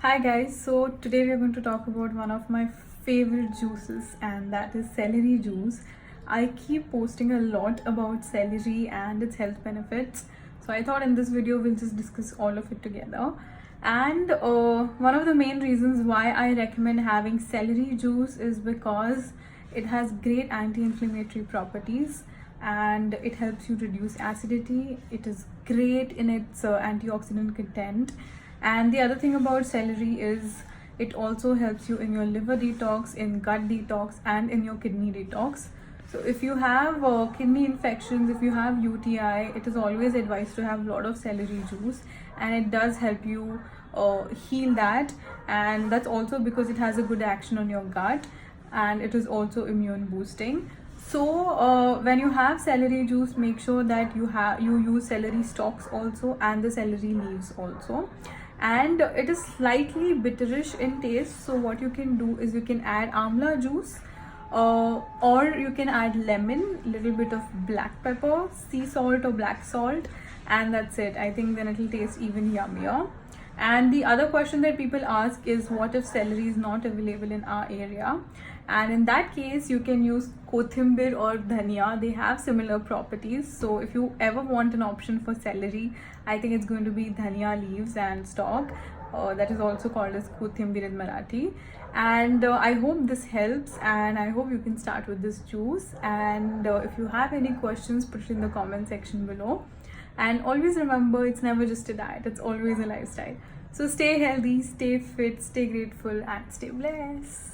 Hi guys, so today we are going to talk about one of my favorite juices, and that is celery juice. I keep posting a lot about celery and its health benefits, so I thought in this video we'll just discuss all of it together. And one of the main reasons why I recommend having celery juice is because it has great anti-inflammatory properties and it helps you reduce acidity. It is great in its antioxidant content. And the other thing about celery is it also helps you in your liver detox, in gut detox, and in your kidney detox. So if you have kidney infections, if you have UTI, it is always advised to have a lot of celery juice, and it does help you heal that. And that's also because it has a good action on your gut, and it is also immune boosting. So when you have celery juice, make sure that you use celery stalks also and the celery leaves also. And it is slightly bitterish in taste, so what you can do is you can add amla juice, or you can add lemon, little bit of black pepper, sea salt or black salt, and that's it. I think then it will taste even yummier. And the other question that people ask is, what if celery is not available in our area? And in that case, you can use kothimber or dhania. They have similar properties. So if you ever want an option for celery, I think it's going to be dhania leaves and stalk. That is also called as kothimber in Marathi. And I hope this helps, and I hope you can start with this juice. And if you have any questions, put it in the comment section below. And always remember, it's never just a diet, it's always a lifestyle. So stay healthy, stay fit, stay grateful, and stay blessed.